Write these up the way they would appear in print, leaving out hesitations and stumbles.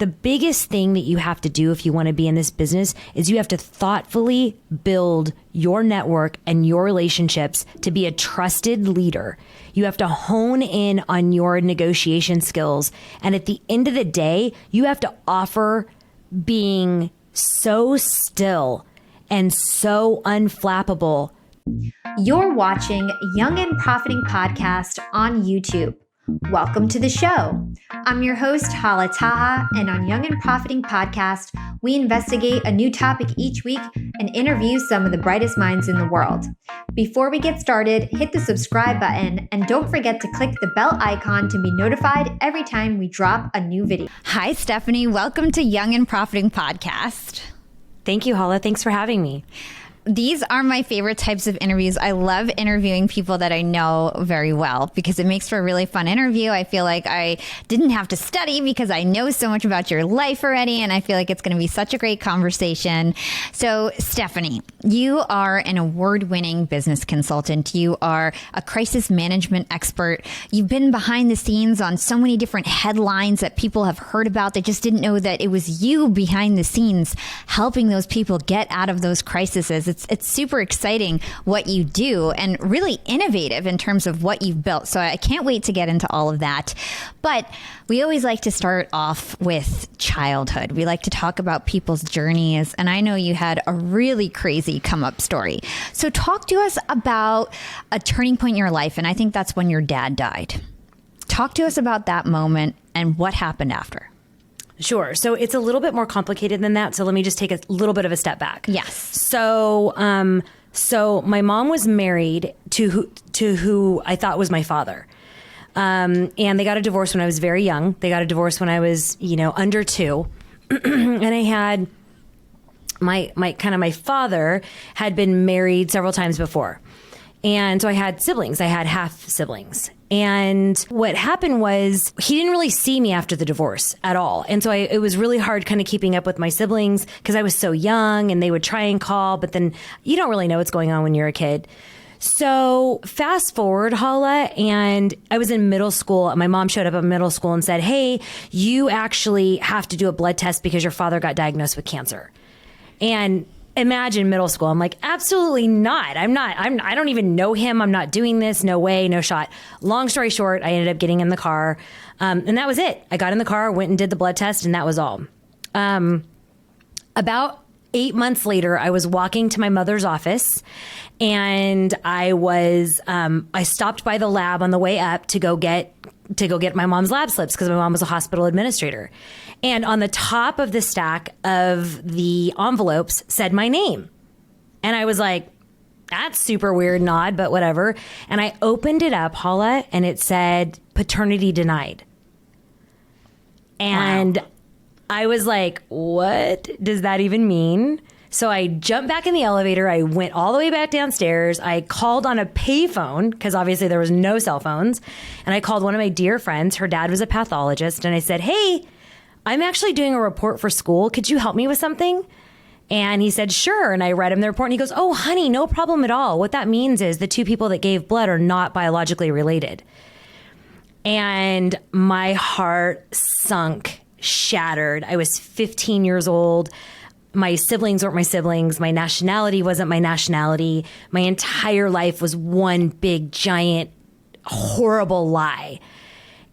the biggest thing that you have to do if you want to be in this business is you have to thoughtfully build your network and your relationships to be a trusted leader. You have to hone in on your negotiation skills. And at the end of the day, you have to offer being so still and so unflappable. You're watching Young and Profiting Podcast on YouTube. Welcome to the show. I'm your host, Hala Taha, and on Young and Profiting Podcast, we investigate a new topic each week and interview some of the brightest minds in the world. Before we get started, hit the subscribe button and don't forget to click the bell icon to be notified every time we drop a new video. Hi, Stephynie. Welcome to Young and Profiting Podcast. Thank you, Hala. Thanks for having me. These are my favorite types of interviews. I love interviewing people that I know very well because it makes for a really fun interview. I feel like I didn't have to study because I know so much about your life already, and I feel like it's going to be such a great conversation. So, Stephynie, you are an award-winning business consultant. You are a crisis management expert. You've been behind the scenes on so many different headlines that people have heard about. They just didn't know that it was you behind the scenes helping those people get out of those crises. It's super exciting what you do and really innovative in terms of what you've built. So I can't wait to get into all of that. But we always like to start off with childhood. We like to talk about people's journeys. And I know you had a really crazy come up story. So talk to us about a turning point in your life. And I think that's when your dad died. Talk to us about that moment and what happened after. Sure. So it's a little bit more complicated than that. So let me just take a little bit of a step back. Yes. So my mom was married to who I thought was my father. And they got a divorce when I was very young. They got a divorce when I was, under 2. And I had my father had been married several times before. And so I had siblings. I had half siblings. And what happened was he didn't really see me after the divorce at all. And so it was really hard kind of keeping up with my siblings because I was so young and they would try and call, but then you don't really know what's going on when you're a kid. So fast forward, Hala, and I was in middle school. My mom showed up at middle school and said, "Hey, you actually have to do a blood test because your father got diagnosed with cancer." And imagine middle school. I'm like, absolutely not. I don't even know him. I'm not doing this. No way, no shot. Long story short, I ended up getting in the car. And that was it. I got in the car, went and did the blood test, and that was all. About 8 months later, I was walking to my mother's office, and I stopped by the lab on the way up to go get my mom's lab slips because my mom was a hospital administrator. And on the top of the stack of the envelopes said my name. And I was like, that's super weird and odd, but whatever. And I opened it up, Hala, and it said paternity denied. And wow. I was like, what does that even mean? So I jumped back in the elevator. I went all the way back downstairs. I called on a payphone because obviously there was no cell phones. And I called one of my dear friends. Her dad was a pathologist. And I said, "Hey, I'm actually doing a report for school. Could you help me with something?" And he said, "Sure." And I read him the report and he goes, "Oh, honey, no problem at all. What that means is the 2 people that gave blood are not biologically related." And my heart sunk, shattered. I was 15 years old. My siblings weren't my siblings. My nationality wasn't my nationality. My entire life was one big, giant, horrible lie.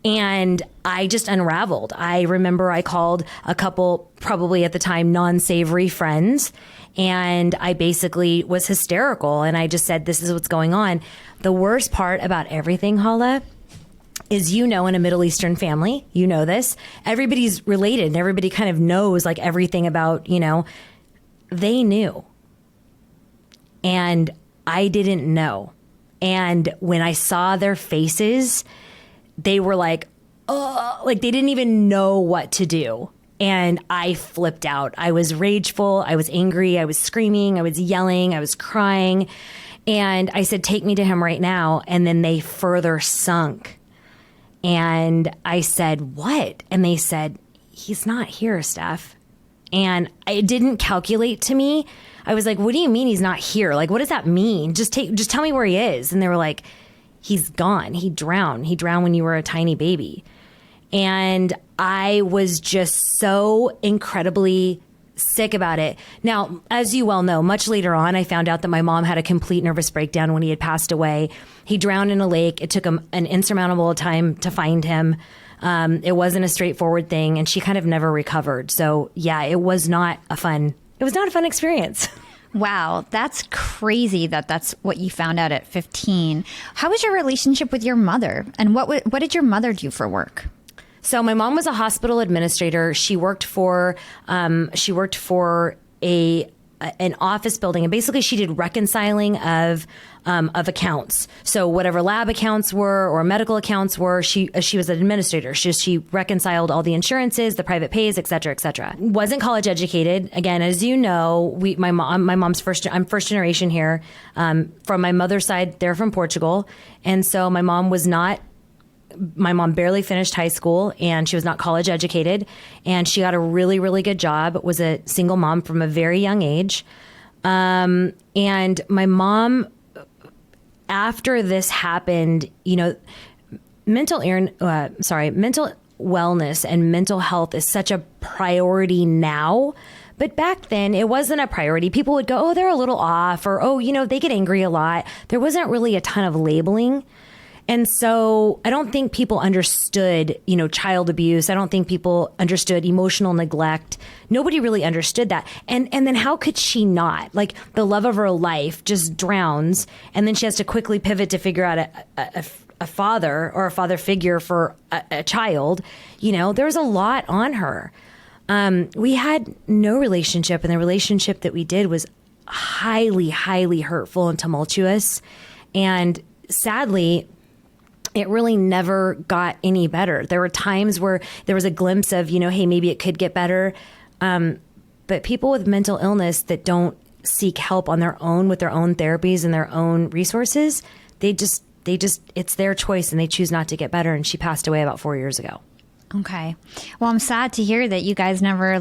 And I just unraveled. I remember I called a couple, probably at the time, non-savory friends. And I basically was hysterical. And I just said, this is what's going on. The worst part about everything, Hala, is in a Middle Eastern family, you know this, everybody's related and everybody kind of knows like everything about, they knew. And I didn't know. And when I saw their faces, they were like, oh, like they didn't even know what to do. And I flipped out. I was rageful. I was angry. I was screaming. I was yelling. I was crying. And I said, "Take me to him right now." And then they further sunk. And I said, "What?" And they said, "He's not here, Steph." And it didn't calculate to me. I was like, "What do you mean he's not here? Like, what does that mean? Just tell me where he is." And they were like, "He's gone. He drowned. He drowned when you were a tiny baby." And I was just so incredibly sick about it. Now, as you well know, much later on, I found out that my mom had a complete nervous breakdown when he had passed away. He drowned in a lake. It took him an insurmountable time to find him. It wasn't a straightforward thing, and she kind of never recovered. So yeah, it was not a fun experience. Wow, that's crazy that that's what you found out at 15. How was your relationship with your mother? And what did your mother do for work? So my mom was a hospital administrator. She worked for an office building, and basically she did reconciling of accounts. So whatever lab accounts were or medical accounts were, she was an administrator. She reconciled all the insurances, the private pays, et cetera, et cetera. Wasn't college educated. Again, as you know, I'm first generation here. From my mother's side, they're from Portugal, and so my mom barely finished high school, and she was not college educated, and she got a really, really good job, was a single mom from a very young age. And my mom, after this happened, mental wellness and mental health is such a priority now. But back then, it wasn't a priority. People would go, oh, they're a little off, or, oh, they get angry a lot. There wasn't really a ton of labeling. And so I don't think people understood, child abuse. I don't think people understood emotional neglect. Nobody really understood that. And then how could she not? Like, the love of her life just drowns, and then she has to quickly pivot to figure out a father or a father figure for a child. There's a lot on her. We had no relationship, and the relationship that we did was highly, highly hurtful and tumultuous. And sadly, it really never got any better. There were times where there was a glimpse of, hey, maybe it could get better. But people with mental illness that don't seek help on their own with their own therapies and their own resources, it's their choice, and they choose not to get better. And she passed away about 4 years ago. Okay. Well, I'm sad to hear that you guys never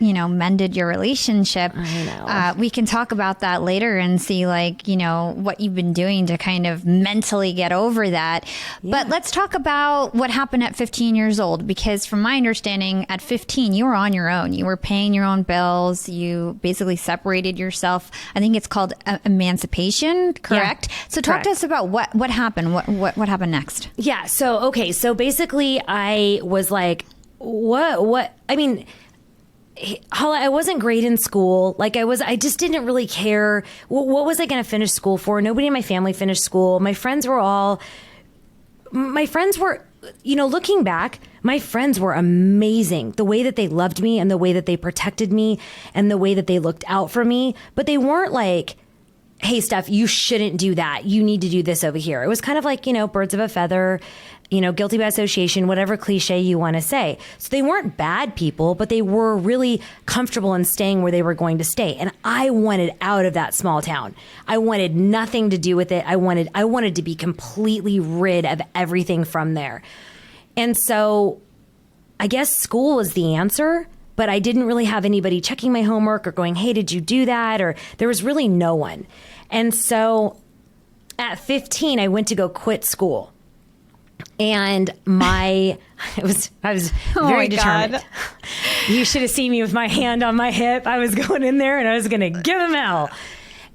mended your relationship. I know. We can talk about that later and see what you've been doing to kind of mentally get over that. Yeah. But let's talk about what happened at 15 years old, because from my understanding, at 15, you were on your own. You were paying your own bills. You basically separated yourself. I think it's called Emancipation, correct? Yeah, so talk to us about what happened. What happened next? Yeah. So basically I was like, what? I mean, Hala, I wasn't great in school. I just didn't really care. What was I going to finish school for? Nobody in my family finished school. My friends were, looking back, my friends were amazing. The way that they loved me and the way that they protected me and the way that they looked out for me. But they weren't like, hey, Steph, you shouldn't do that. You need to do this over here. It was kind of like, birds of a feather, guilty by association, whatever cliche you want to say. So they weren't bad people, but they were really comfortable in staying where they were going to stay. And I wanted out of that small town. I wanted nothing to do with it. I wanted to be completely rid of everything from there. And so I guess school was the answer, but I didn't really have anybody checking my homework or going, hey, did you do that? Or there was really no one. And so at 15, I went to go quit school. And I was very determined. God. You should have seen me with my hand on my hip. I was going in there and I was going to give him hell.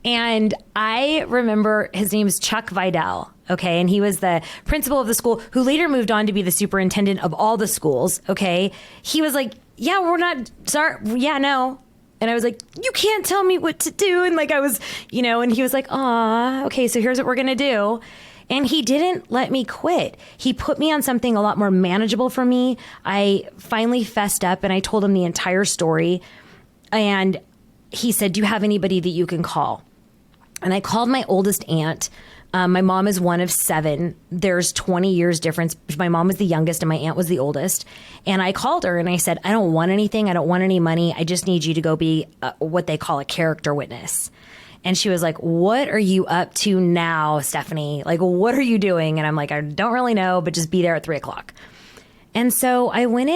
And I remember his name is Chuck Vidal. Okay. And he was the principal of the school, who later moved on to be the superintendent of all the schools. Okay. He was like, yeah, we're not sorry. Yeah, no. And I was like, you can't tell me what to do. And I was, and he was like, okay, so here's what we're going to do. And he didn't let me quit. He put me on something a lot more manageable for me. I finally fessed up and I told him the entire story. And he said, do you have anybody that you can call? And I called my oldest aunt. My mom is one of 7. There's 20 years difference. My mom was the youngest and my aunt was the oldest. And I called her and I said, I don't want anything. I don't want any money. I just need you to go be what they call a character witness. And she was like, what are you up to now, Stephynie? What are you doing? And I'm like, I don't really know, but just be there at 3:00. And so I went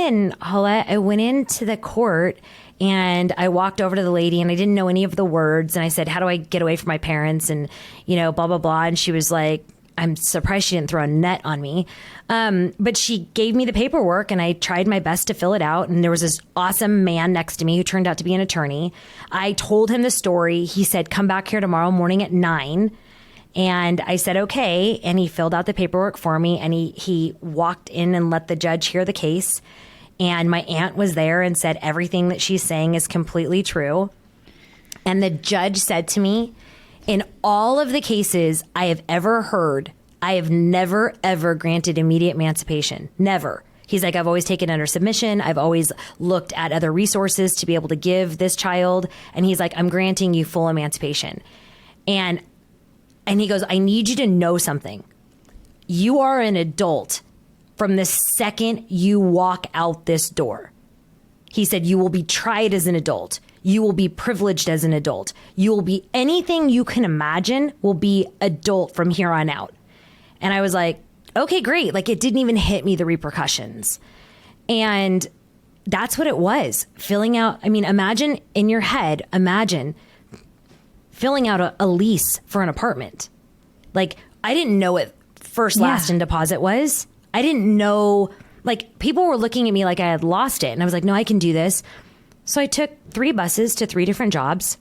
into the court and I walked over to the lady and I didn't know any of the words. And I said, how do I get away from my parents? And, blah, blah, blah. And she was like, I'm surprised she didn't throw a net on me. But she gave me the paperwork and I tried my best to fill it out. And there was this awesome man next to me who turned out to be an attorney. I told him the story. He said, come back here tomorrow morning at 9. And I said, okay. And he filled out the paperwork for me and he walked in and let the judge hear the case. And my aunt was there and said, everything that she's saying is completely true. And the judge said to me, in all of the cases I have ever heard, I have never, ever granted immediate emancipation. Never. He's like, I've always taken under submission. I've always looked at other resources to be able to give this child. And he's like, I'm granting you full emancipation. And he goes, I need you to know something. You are an adult from the second you walk out this door. He said, you will be tried as an adult. You will be privileged as an adult. You will be anything you can imagine will be adult from here on out. And I was like, okay, great. Like it didn't even hit me, the repercussions. And that's what it was. Filling out, I mean, imagine in your head, imagine filling out a lease for an apartment. Like I didn't know what first, last, and deposit was. I didn't know, like people were looking at me like I had lost it. And I was like, no, I can do this. So I took 3 buses to 3 different jobs.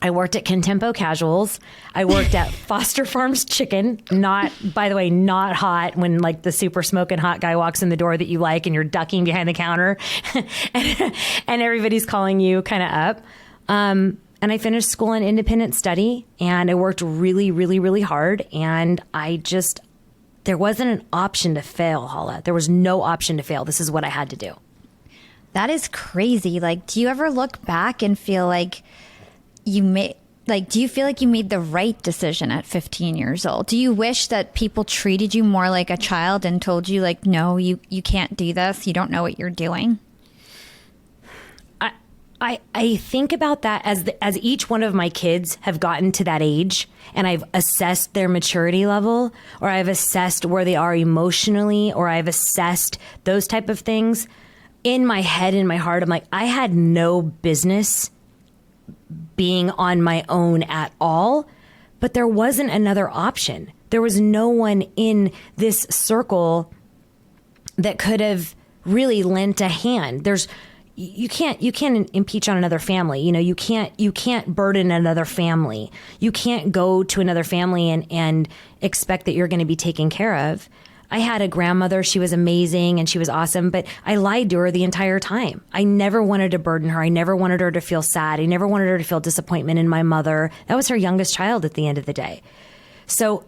I worked at Contempo Casuals. I worked at Foster Farms Chicken. Not, by the way, not hot when like the super smoking hot guy walks in the door that you like and you're ducking behind the counter and everybody's calling you kind of up. And I finished school in independent study and I worked really, really, really hard. And there wasn't an option to fail, Hala. There was no option to fail. This is what I had to do. That is crazy. Like, do you ever look back and feel like do you feel like you made the right decision at 15 years old? Do you wish that people treated you more like a child and told you like, no, you can't do this. You don't know what you're doing? I think about that as each one of my kids have gotten to that age and I've assessed their maturity level or I've assessed where they are emotionally or I've assessed those type of things. In my head, in my heart, I'm like, I had no business being on my own at all, but there wasn't another option. There was no one in this circle that could have really lent a hand. You can't impeach on another family. You know, you can't burden another family. You can't go to another family and expect that you're going to be taken care of. I had a grandmother. She was amazing and she was awesome, but I lied to her the entire time. I never wanted to burden her. I never wanted her to feel sad. I never wanted her to feel disappointment in my mother. That was her youngest child at the end of the day. So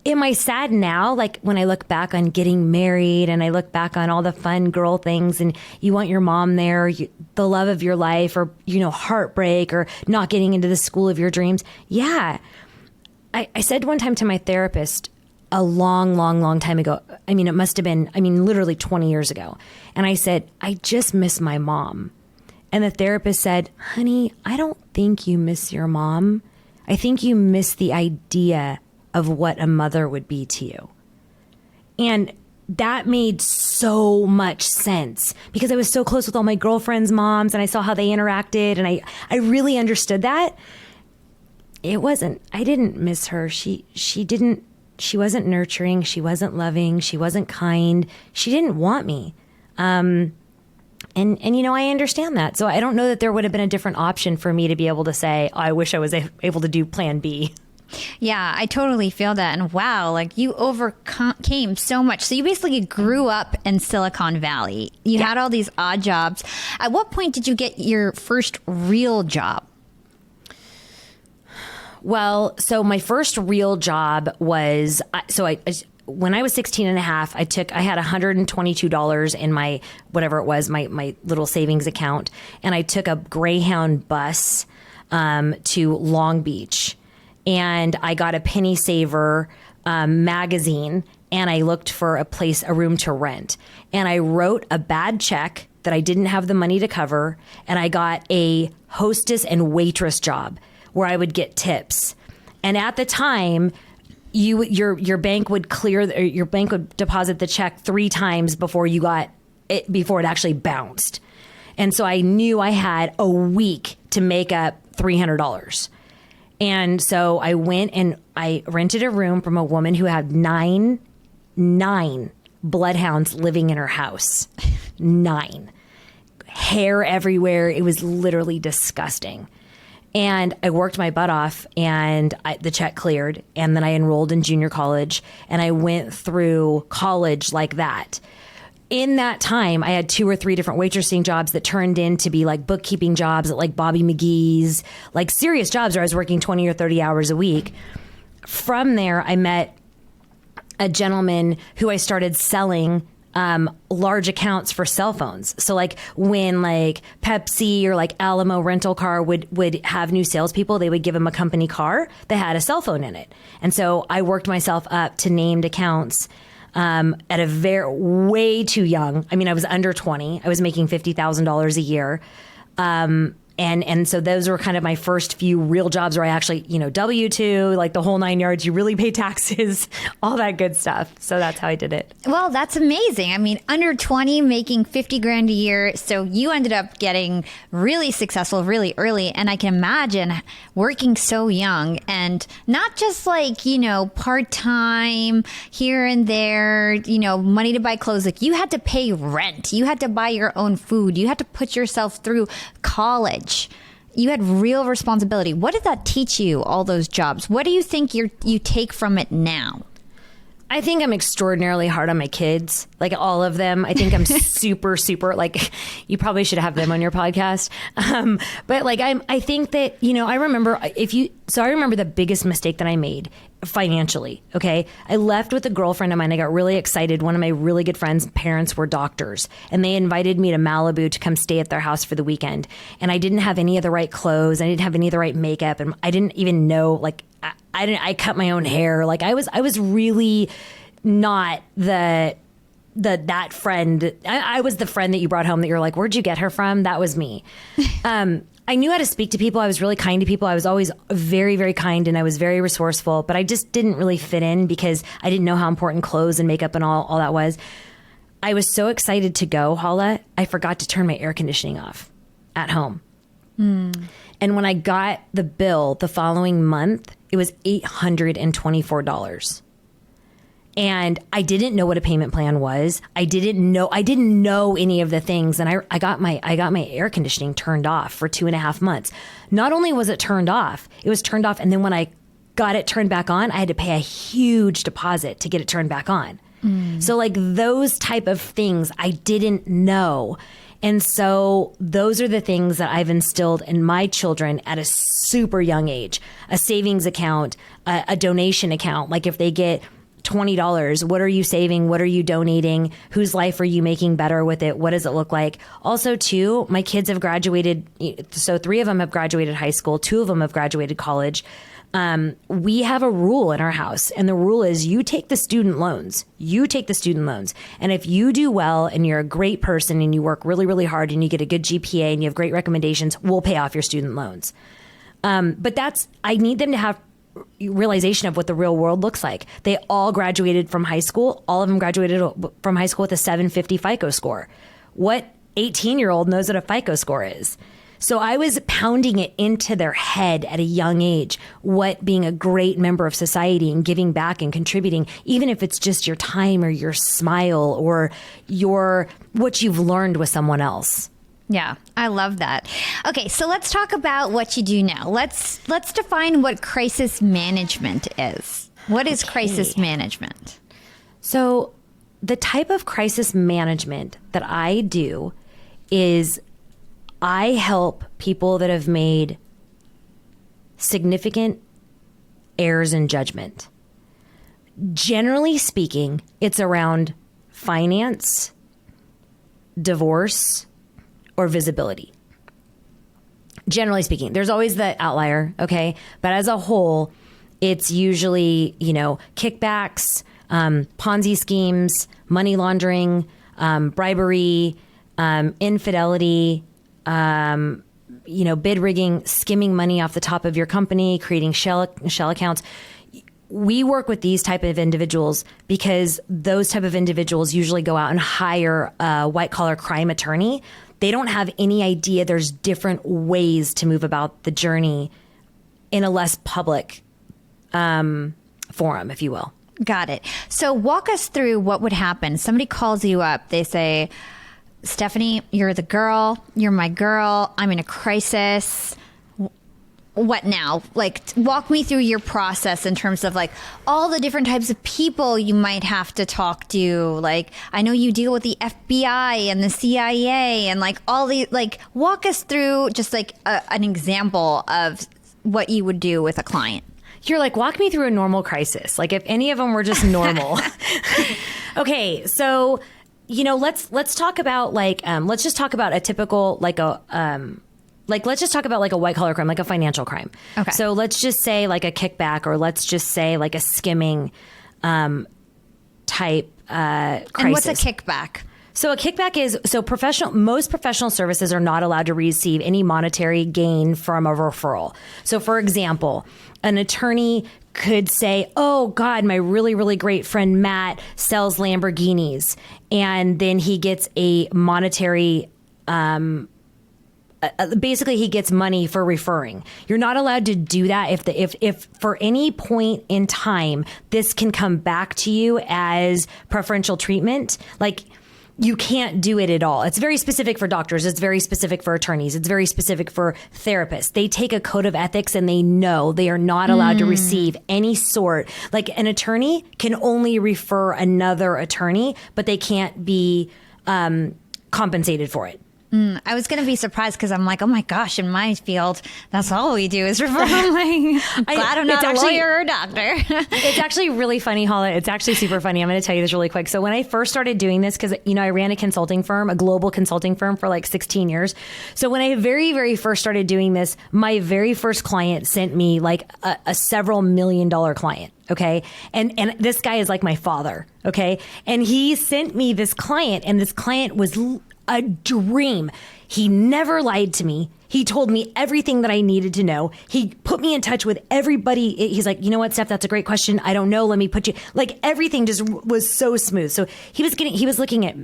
am I sad now? Like when I look back on getting married and I look back on all the fun girl things and you want your mom there, the love of your life or, heartbreak or not getting into the school of your dreams. Yeah. I said one time to my therapist, a long, long, long time ago. I mean, it must have been, literally 20 years ago. And I said, I just miss my mom. And the therapist said, honey, I don't think you miss your mom. I think you miss the idea of what a mother would be to you. And that made so much sense because I was so close with all my girlfriends' moms and I saw how they interacted and I really understood that. I didn't miss her. She wasn't nurturing. She wasn't loving. She wasn't kind. She didn't want me. And I understand that. So I don't know that there would have been a different option for me to be able to say, oh, I wish I was able to do plan B. Yeah, I totally feel that. And wow, like you overcame so much. So you basically grew up in Silicon Valley. You had all these odd jobs. At what point did you get your first real job? Well, so my first real job was, when I was 16 and a half, I had $122 in my, whatever it was, my little savings account. And I took a Greyhound bus to Long Beach. And I got a Penny Saver magazine and I looked for a room to rent. And I wrote a bad check that I didn't have the money to cover. And I got a hostess and waitress job where I would get tips. And at the time, your bank would deposit the check 3 times before it actually bounced. And so I knew I had a week to make up $300. And so I went and I rented a room from a woman who had nine bloodhounds living in her house. 9. Hair everywhere. It was literally disgusting. And I worked my butt off, and the check cleared. And then I enrolled in junior college, and I went through college like that. In that time, I had 2 or 3 different waitressing jobs that turned into be like bookkeeping jobs at like Bobby McGee's, like serious jobs where I was working 20 or 30 hours a week. From there, I met a gentleman who I started selling large accounts for cell phones. So like when like Pepsi or like Alamo rental car would have new salespeople, they would give them a company car that had a cell phone in it. And so I worked myself up to named accounts at a way too young. I mean, I was under 20. I was making $50,000 a year. And so those were kind of my first few real jobs where I actually, W-2, like the whole 9 yards, you really pay taxes, all that good stuff. So that's how I did it. Well, that's amazing. I mean, under 20, making 50 grand a year. So you ended up getting really successful really early. And I can imagine working so young and not just like, part-time here and there, money to buy clothes. Like you had to pay rent. You had to buy your own food. You had to put yourself through college. You had real responsibility. What did that teach you, all those jobs? What do you think you take from it now? I think I'm extraordinarily hard on my kids, like all of them. I think I'm super, like you probably should have them on your podcast. But like, I think that, I remember I remember the biggest mistake that I made financially. Okay. I left with a girlfriend of mine. I got really excited. One of my really good friends' parents were doctors, and they invited me to Malibu to come stay at their house for the weekend. And I didn't have any of the right clothes. I didn't have any of the right makeup. And I didn't even know, like, I cut my own hair. Like I was really not that friend. I was the friend that you brought home that you're like, where'd you get her from? That was me. I knew how to speak to people. I was really kind to people. I was always very, very kind, and I was very resourceful, but I just didn't really fit in because I didn't know how important clothes and makeup and all that was. I was so excited to go, Hala, I forgot to turn my air conditioning off at home. And when I got the bill the following month, it was $824. And I didn't know what a payment plan was. I didn't know any of the things. And I got my air conditioning turned off for 2.5 months. Not only was it turned off, it was turned off. And then when I got it turned back on, I had to pay a huge deposit to get it turned back on. So like those type of things I didn't know. And so those are the things that I've instilled in my children at a super young age. A savings account, a donation account. Like if they get $20, what are you saving? What are you donating? Whose life are you making better with it? What does it look like? Also, too, my kids have graduated. So 3 of them have graduated high school. 2 of them have graduated college. We have a rule in our house, and the rule is you take the student loans. You take the student loans. And if you do well and you're a great person and you work really, really hard and you get a good GPA and you have great recommendations, we'll pay off your student loans. But I need them to have realization of what the real world looks like. They all graduated from high school. All of them graduated from high school with a 750 FICO score. What 18-year-old knows what a FICO score is? So I was pounding it into their head at a young age, what being a great member of society and giving back and contributing, even if it's just your time or your smile or what you've learned with someone else. Yeah, I love that. Okay, so let's talk about what you do now. Let's define what crisis management is. What is crisis management? So the type of crisis management that I do is I help people that have made significant errors in judgment. Generally speaking, it's around finance, divorce, or visibility. Generally speaking, there's always the outlier, okay? But as a whole, it's usually, kickbacks, Ponzi schemes, money laundering, bribery, infidelity, bid rigging, skimming money off the top of your company, creating shell accounts. We work with these type of individuals because those type of individuals usually go out and hire a white collar crime attorney. They don't have any idea there's different ways to move about the journey in a less public forum, if you will. Got it. So walk us through what would happen. Somebody calls you up. They say, Stephynie, you're the girl. You're my girl. I'm in a crisis. What now? Like, walk me through your process in terms of like all the different types of people you might have to talk to. Like, I know you deal with the FBI and the CIA and like all the, like, walk us through just like an example of what you would do with a client. You're like, walk me through a normal crisis. Like if any of them were just normal. Okay. So, let's talk about like, let's just talk about a typical, let's just talk about like a white collar crime, like a financial crime. Okay. So let's just say like a kickback, or let's just say like a skimming type crisis. And what's a kickback? So a kickback is, most professional services are not allowed to receive any monetary gain from a referral. So for example, an attorney could say, oh God, my really, really great friend Matt sells Lamborghinis. And then he gets a monetary, basically he gets money for referring. You're not allowed to do that if for any point in time, this can come back to you as preferential treatment. Like, you can't do it at all. It's very specific for doctors. It's very specific for attorneys. It's very specific for therapists. They take a code of ethics and they know they are not allowed to receive any sort. Like an attorney can only refer another attorney, but they can't be compensated for it. I was going to be surprised because I'm like, oh my gosh, in my field, that's all we do is refer. I'm glad I'm not a lawyer or a doctor. It's actually really funny, Hala. It's actually super funny. I'm going to tell you this really quick. So when I first started doing this, because, I ran a consulting firm, a global consulting firm for like 16 years. So when I very, very first started doing this, my very first client sent me like a several $1 million client. Okay. And this guy is like my father. Okay. And he sent me this client, and this client was a dream. He never lied to me. He told me everything that I needed to know. He put me in touch with everybody. He's like, you know what, Steph, that's a great question. I don't know. Let me put you, like, everything just was so smooth. So he was looking at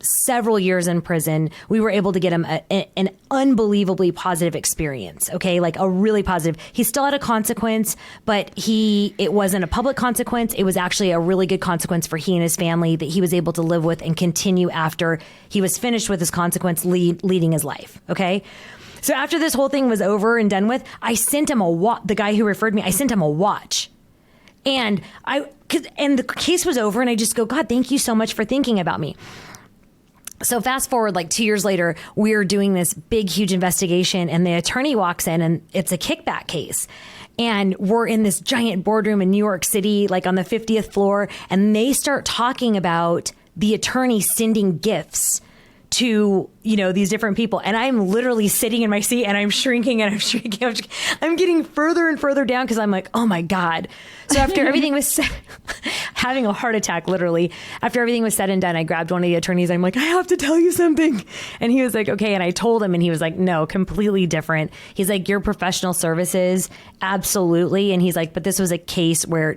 several years in prison. We were able to get him an unbelievably positive experience. Okay. Like a really positive. He still had a consequence, but it wasn't a public consequence. It was actually a really good consequence for he and his family that he was able to live with and continue after he was finished with his consequence, leading his life. Okay. So after this whole thing was over and done with, I sent him the guy who referred me, I sent him a watch. And the case was over, and I just go, God, thank you so much for thinking about me. So fast forward like 2 years later, we're doing this big, huge investigation, and the attorney walks in, and it's a kickback case. And we're in this giant boardroom in New York City, like on the 50th floor. And they start talking about the attorney sending gifts to, these different people. And I'm literally sitting in my seat, and I'm shrinking and I'm shrinking. I'm getting further and further down because I'm like, oh my God. So after everything was said, having a heart attack, literally, after everything was said and done, I grabbed one of the attorneys. I'm like, I have to tell you something. And he was like, okay. And I told him, and he was like, no, completely different. He's like, your professional services, absolutely. And he's like, but this was a case where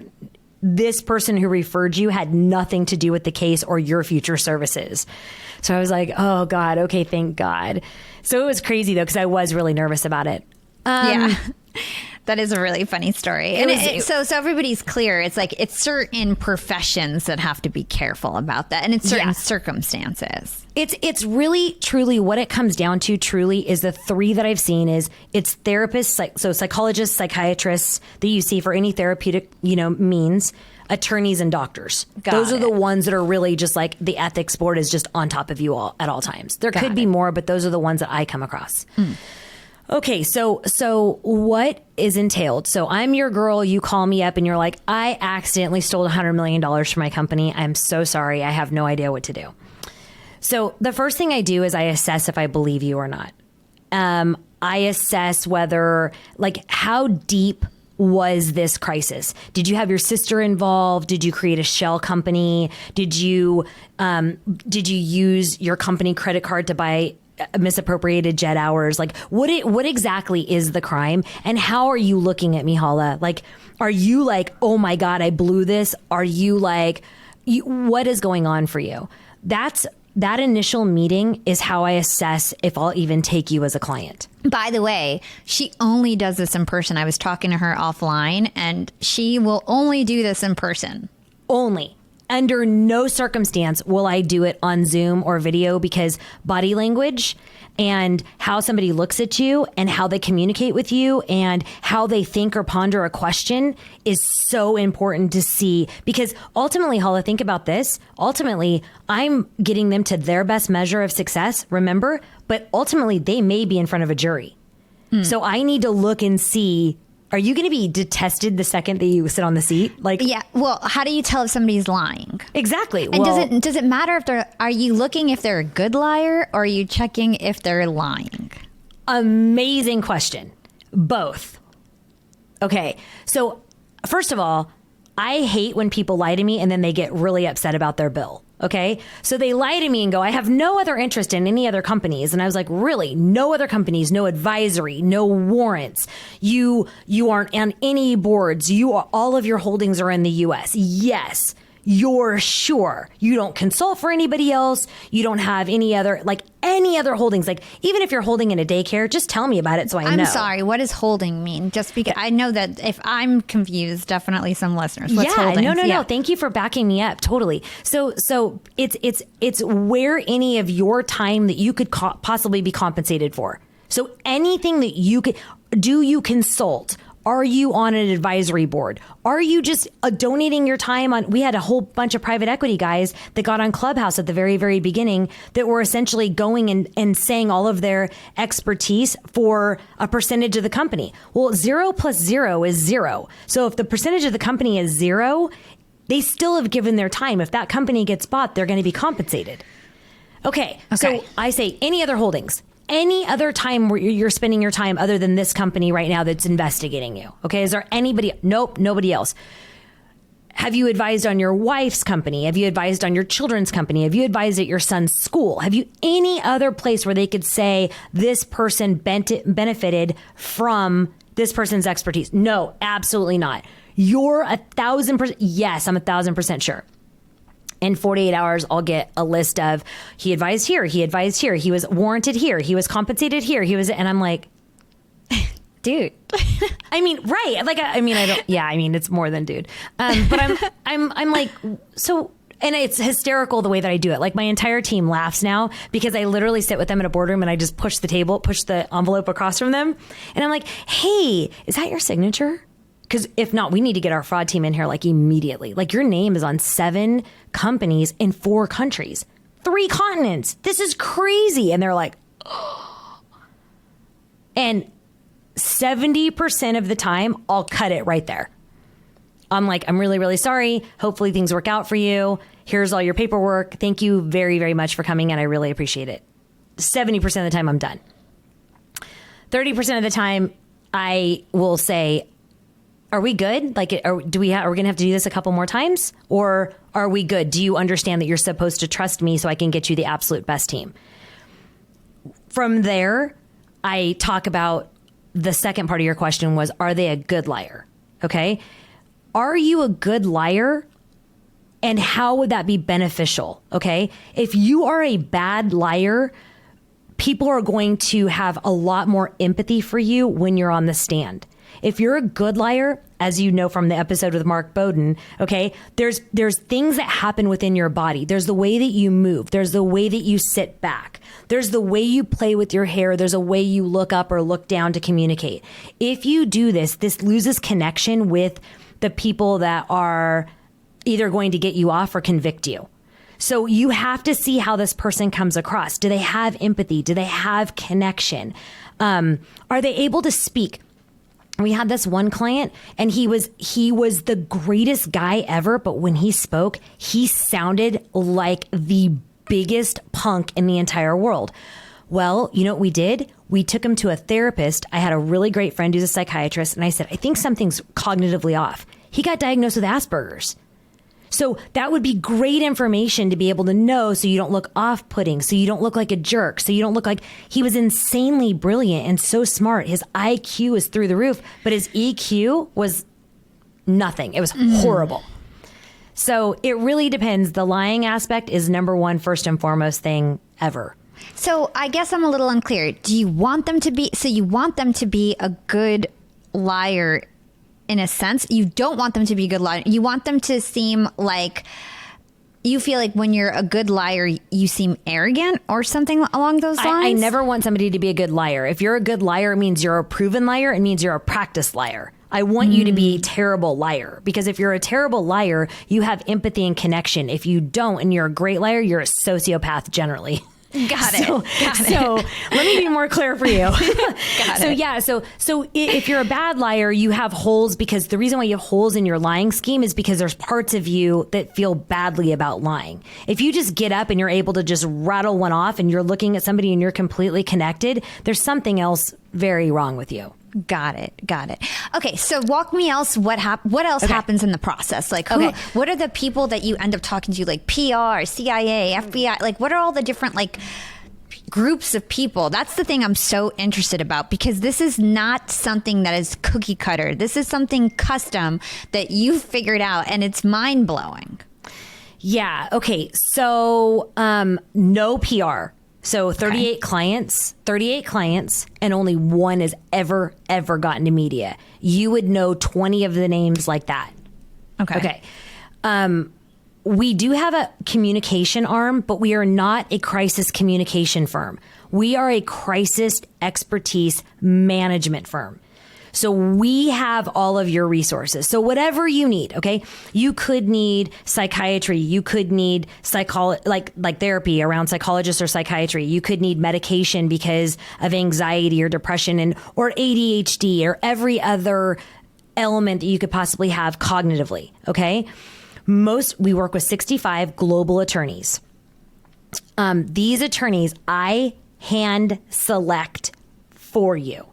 this person who referred you had nothing to do with the case or your future services. So I was like, oh God, okay, thank God. So it was crazy though, because I was really nervous about it. Yeah. That is a really funny story. So everybody's clear. It's like, it's certain professions that have to be careful about that. And it's certain circumstances. It's really, truly what it comes down to truly is the three that I've seen is it's therapists, so psychologists, psychiatrists that you see for any therapeutic, means, attorneys and doctors. Those are the ones that are really just like the ethics board is just on top of you all at all times. There could be more, but those are the ones that I come across. Okay, so what is entailed? So I'm your girl, you call me up and you're like, I accidentally stole $100 million from my company. I'm so sorry. I have no idea what to do. So the first thing I do is I assess if I believe you or not. I assess whether, like, how deep was this crisis? Did you have your sister involved? Did you create a shell company? Did you use your company credit card to buy misappropriated jet hours? Like, what exactly is the crime, and how are you looking at me, Hala? Like, are you like, oh my God, I blew this? Are you like, what is going on for you? That initial meeting is how I assess if I'll even take you as a client. By the way, she only does this in person. I was talking to her offline, and she will only do this in person. Only. Under no circumstance will I do it on Zoom or video, because body language and how somebody looks at you and how they communicate with you and how they think or ponder a question is so important to see. Because ultimately, Hala, think about this. Ultimately, I'm getting them to their best measure of success, remember? But ultimately, they may be in front of a jury. So I need to look and see, are you going to be detested the second that you sit on the seat? Like, Yeah. Well, how do you tell if somebody's lying? exactly. And Well, does it matter if are you looking if they're a good liar, or are you checking if they're lying? amazing question. Both. Okay. So first of all, I hate when people lie to me and then they get really upset about their bill. Okay. So they lie to me and go, I have no other interest in any other companies. And I was like, really? No other companies, no advisory, no warrants. You aren't on any boards. All of your holdings are in the US. Yes. You're sure you don't consult for anybody else. You don't have any other holdings. Like, even if you're holding in a daycare, just tell me about it so I know. I'm sorry. What does holding mean? Just because I know that if I'm confused, definitely some listeners. What's holding? No. Thank you for backing me up. Totally. So it's where any of your time that you could possibly be compensated for. So anything that you could do, you consult. Are you on an advisory board? Are you just donating your time on? We had a whole bunch of private equity guys that got on Clubhouse at the very, very beginning that were essentially going and saying all of their expertise for a percentage of the company. Well, 0 plus 0 is 0. So if the percentage of the company is 0, they still have given their time. If that company gets bought, they're going to be compensated. Okay. So I say any other holdings. Any other time where you're spending your time other than this company right now that's investigating you? Okay, is there anybody? Nope, nobody else. Have you advised on your wife's company? Have you advised on your children's company? Have you advised at your son's school? Have you any other place where they could say this person benefited from this person's expertise? No, absolutely not. You're 1,000%. Yes, I'm 1,000% sure. In 48 hours, I'll get a list of he advised here, he advised here, he was warranted here, he was compensated here, and I'm like, dude. I mean, right? Like, I mean, I don't. Yeah, I mean, it's more than dude. But I'm like, so, and it's hysterical the way that I do it. Like, my entire team laughs now because I literally sit with them in a boardroom and I just push the envelope across from them, and I'm like, hey, is that your signature? Because if not, we need to get our fraud team in here like immediately. Like, your name is on 7 companies in 4 countries, 3 continents. This is crazy. And they're like, oh. And 70% of the time, I'll cut it right there. I'm like, I'm really, really sorry. Hopefully things work out for you. Here's all your paperwork. Thank you very, very much for coming in. I really appreciate it. 70% of the time, I'm done. 30% of the time, I will say, are we good? Like, are we going to have to do this a couple more times? Or are we good? Do you understand that you're supposed to trust me so I can get you the absolute best team? From there, I talk about the second part of your question was, are they a good liar? Okay. Are you a good liar? And how would that be beneficial? Okay. If you are a bad liar, people are going to have a lot more empathy for you when you're on the stand. If you're a good liar, as you know from the episode with Mark Bowden, okay, there's things that happen within your body. There's the way that you move. There's the way that you sit back. There's the way you play with your hair. There's a way you look up or look down to communicate. If you do this loses connection with the people that are either going to get you off or convict you. So you have to see how this person comes across. Do they have empathy? Do they have connection? Are they able to speak? We had this one client and he was the greatest guy ever. But when he spoke, he sounded like the biggest punk in the entire world. Well, you know what we did? We took him to a therapist. I had a really great friend who's a psychiatrist. And I said, I think something's cognitively off. He got diagnosed with Asperger's. So that would be great information to be able to know so you don't look off-putting, so you don't look like a jerk, so you don't look like he was insanely brilliant and so smart. His IQ is through the roof, but his EQ was nothing. It was horrible. So it really depends. The lying aspect is number one, first and foremost thing ever. So I guess I'm a little unclear. Do you want them to be, so you want them to be a good liar in a sense? You don't want them to be a good liar. You want them to seem like, you feel like when you're a good liar, you seem arrogant or something along those lines? I never want somebody to be a good liar. If you're a good liar, it means you're a proven liar. It means you're a practiced liar. I want you to be a terrible liar, because if you're a terrible liar, you have empathy and connection. If you don't and you're a great liar, you're a sociopath generally. Got it. So let me be more clear for you. So if you're a bad liar, you have holes, because the reason why you have holes in your lying scheme is because there's parts of you that feel badly about lying. If you just get up and you're able to just rattle one off and you're looking at somebody and you're completely connected, there's something else very wrong with you. Got it. Okay, so walk me else. What else happens in the process? Like, what are the people that you end up talking to? Like PR, CIA, FBI. Like, what are all the different like groups of people? That's the thing I'm so interested about, because this is not something that is cookie cutter. This is something custom that you figured out, and it's mind blowing. Yeah. Okay. So no PR. So 38 clients, and only one has ever gotten to media. You would know 20 of the names like that. Okay. We do have a communication arm, but we are not a crisis communication firm. We are a crisis expertise management firm. So we have all of your resources. So whatever you need, okay? You could need psychiatry. You could need like therapy around psychologists or psychiatry. You could need medication because of anxiety or depression or ADHD or every other element that you could possibly have cognitively, okay? We work with 65 global attorneys. These attorneys, I hand select for you.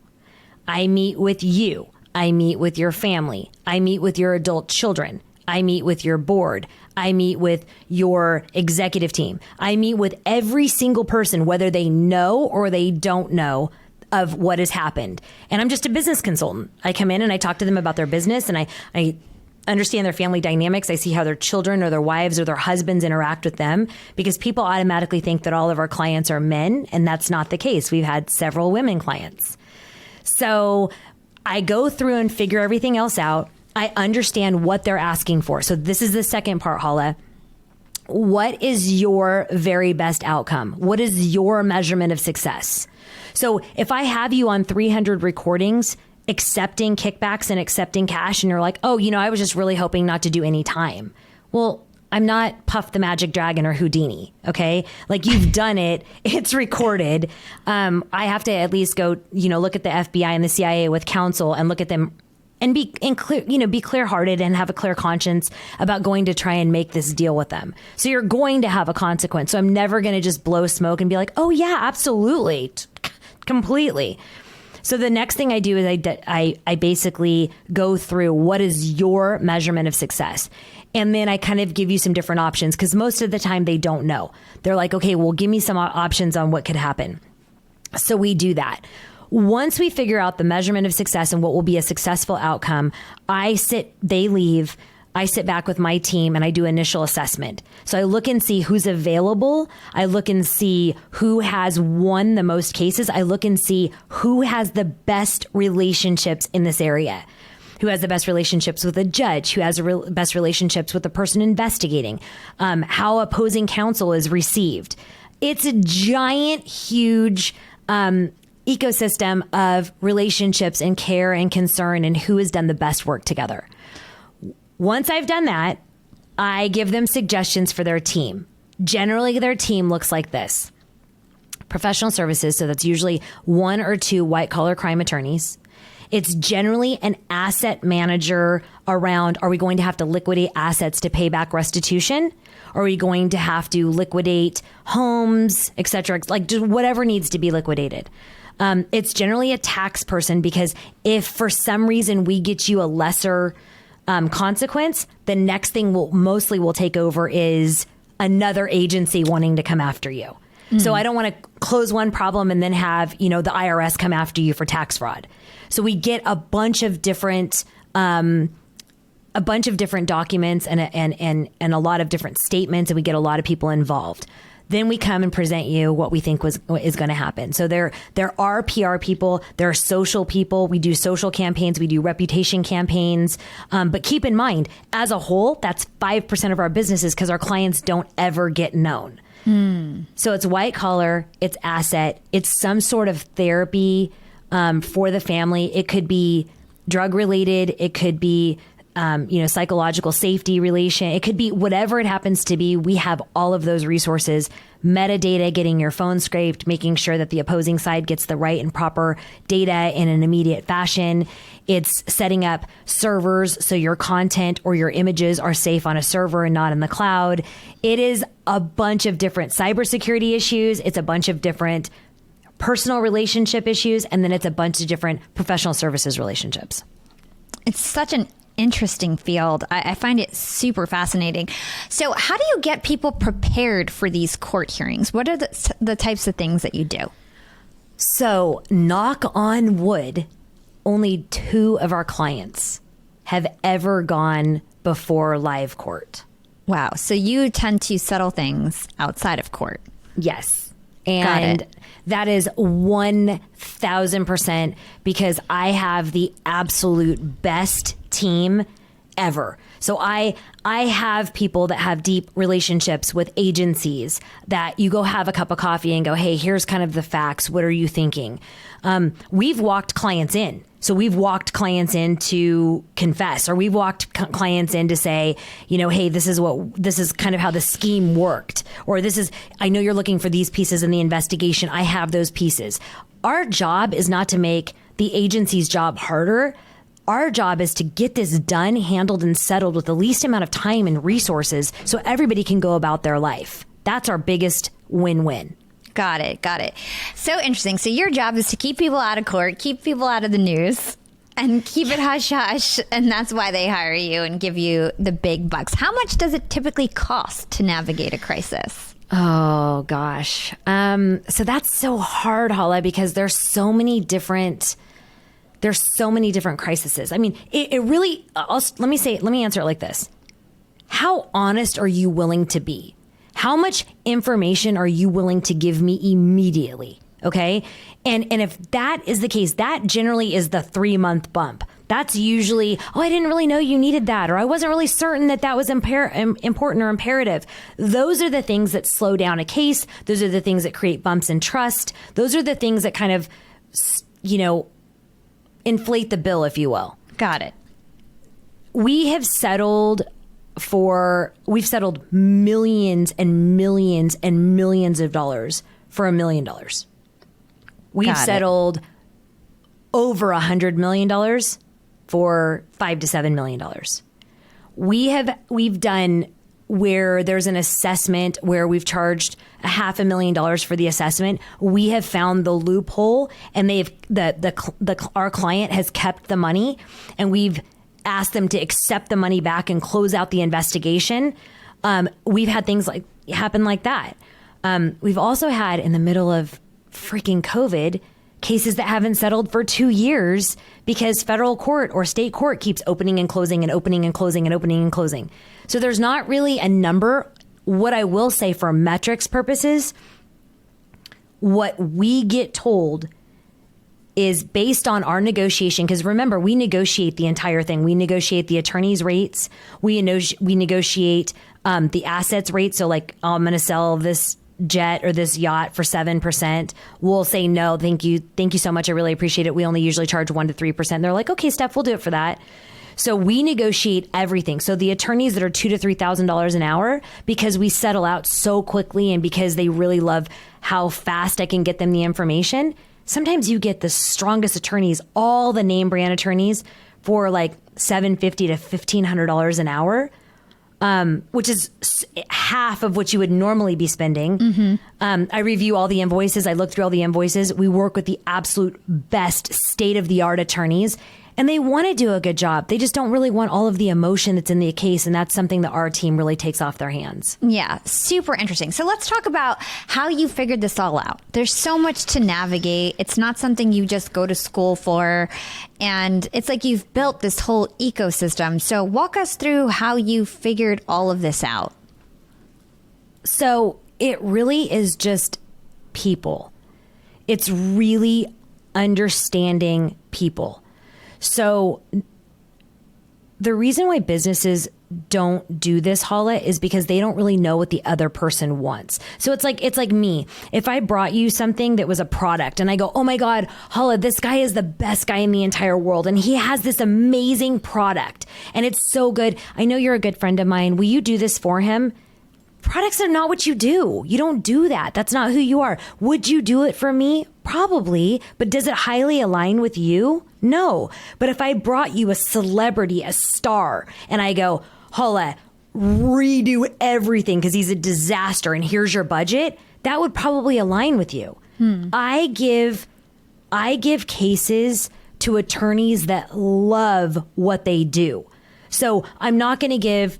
I meet with you. I meet with your family. I meet with your adult children. I meet with your board. I meet with your executive team. I meet with every single person, whether they know or they don't know of what has happened. And I'm just a business consultant. I come in and I talk to them about their business, and I understand their family dynamics. I see how their children or their wives or their husbands interact with them, because people automatically think that all of our clients are men, and that's not the case. We've had several women clients. So I go through and figure everything else out. I understand what they're asking for. So this is the second part, Hala. What is your very best outcome? What is your measurement of success? So if I have you on 300 recordings, accepting kickbacks and accepting cash, and you're like, oh, I was just really hoping not to do any time. Well, I'm not Puff the Magic Dragon or Houdini, okay? Like, you've done it. It's recorded. I have to at least go, look at the FBI and the CIA with counsel and look at them and be clear-hearted and have a clear conscience about going to try and make this deal with them. So you're going to have a consequence. So I'm never going to just blow smoke and be like, oh, yeah, absolutely, completely. So the next thing I do is I basically go through what is your measurement of success. And then I kind of give you some different options, because most of the time they don't know. They're like, okay, well, give me some options on what could happen. So we do that. Once we figure out the measurement of success and what will be a successful outcome, they leave. I sit back with my team and I do initial assessment. So I look and see who's available. I look and see who has won the most cases. I look and see who has the best relationships in this area. Who has the best relationships with a judge, who has the best relationships with the person investigating, how opposing counsel is received. It's a giant, huge ecosystem of relationships and care and concern and who has done the best work together. Once I've done that, I give them suggestions for their team. Generally, their team looks like this. Professional services, so that's usually 1 or 2 white-collar crime attorneys. It's generally an asset manager around, are we going to have to liquidate assets to pay back restitution? Are we going to have to liquidate homes, et cetera, like just whatever needs to be liquidated? It's generally a tax person, because if for some reason we get you a lesser consequence, the next thing we'll take over is another agency wanting to come after you. So I don't want to close one problem and then have, the IRS come after you for tax fraud. So we get a bunch of different documents and a lot of different statements, and we get a lot of people involved. Then we come and present you what we think is going to happen. So there are PR people, there are social people. We do social campaigns, we do reputation campaigns. But keep in mind, as a whole, that's 5% of our businesses because our clients don't ever get known. So it's white collar, it's asset, it's some sort of therapy for the family. It could be drug related, it could be psychological safety relation. It could be whatever it happens to be. We have all of those resources, metadata, getting your phone scraped, making sure that the opposing side gets the right and proper data in an immediate fashion. It's setting up servers so your content or your images are safe on a server and not in the cloud. It is a bunch of different cybersecurity issues. It's a bunch of different personal relationship issues. And then it's a bunch of different professional services relationships. It's such an interesting field. I find it super fascinating. So how do you get people prepared for these court hearings? What are the types of things that you do? So knock on wood, only 2 of our clients have ever gone before live court. Wow. So you tend to settle things outside of court. Yes. And that is 1,000% because I have the absolute best team ever. So I have people that have deep relationships with agencies that you go have a cup of coffee and go, hey, here's kind of the facts. What are you thinking? We've walked clients in. So we've walked clients in to confess, or we've walked clients in to say, hey, this is kind of how the scheme worked, or I know you're looking for these pieces in the investigation. I have those pieces. Our job is not to make the agency's job harder. Our job is to get this done, handled, and settled with the least amount of time and resources so everybody can go about their life. That's our biggest win-win. Got it. So interesting. So your job is to keep people out of court, keep people out of the news, and keep it hush-hush. And that's why they hire you and give you the big bucks. How much does it typically cost to navigate a crisis? Oh, gosh. So that's so hard, Hala, because there's so many different crises. I mean, it really, let me answer it like this. How honest are you willing to be? How much information are you willing to give me immediately? Okay. And if that is the case, that generally is the 3-month bump. That's usually, I didn't really know you needed that, or I wasn't really certain that was important or imperative. Those are the things that slow down a case. Those are the things that create bumps in trust. Those are the things that kind of, inflate the bill, if you will. Got it. We've settled millions and millions and millions of dollars for $1 million. We've settled over $100 million for $5 to $7 million. We've done where there's an assessment where we've charged $500,000 for the assessment. We have found the loophole, and our client has kept the money, and we've asked them to accept the money back and close out the investigation. We've had things happen like that. We've also had, in the middle of freaking COVID, cases that haven't settled for 2 years because federal court or state court keeps opening and closing and opening and closing and opening and closing. So there's not really a number. What I will say for metrics purposes, what we get told is based on our negotiation, because remember, we negotiate the entire thing. We negotiate the attorney's rates. We negotiate the assets rate. So I'm going to sell this jet or this yacht for 7%. We'll say, no, thank you so much. I really appreciate it. We only usually charge 1% to 3%. They're like, okay, Steph, we'll do it for that. So we negotiate everything. So the attorneys that are $2,000 to $3,000 an hour, because we settle out so quickly and because they really love how fast I can get them the information. Sometimes you get the strongest attorneys, all the name brand attorneys, for $750 to $1,500 an hour, which is half of what you would normally be spending. Mm-hmm. I review all the invoices. I look through all the invoices. We work with the absolute best state-of-the-art attorneys, and they want to do a good job. They just don't really want all of the emotion that's in the case, and that's something that our team really takes off their hands. Yeah, super interesting. So let's talk about how you figured this all out. There's so much to navigate. It's not something you just go to school for, and it's like you've built this whole ecosystem. So walk us through how you figured all of this out. So it really is just people. It's really understanding people. So the reason why businesses don't do this, Hala, is because they don't really know what the other person wants. So it's like me. If I brought you something that was a product and I go, oh my God, Hala, this guy is the best guy in the entire world. And he has this amazing product and it's so good. I know you're a good friend of mine. Will you do this for him? Products are not what you do. You don't do that. That's not who you are. Would you do it for me? Probably. But does it highly align with you? No. But if I brought you a celebrity, a star, and I go, Hala, redo everything because he's a disaster and here's your budget, that would probably align with you. I give cases to attorneys that love what they do. So I'm not going to give,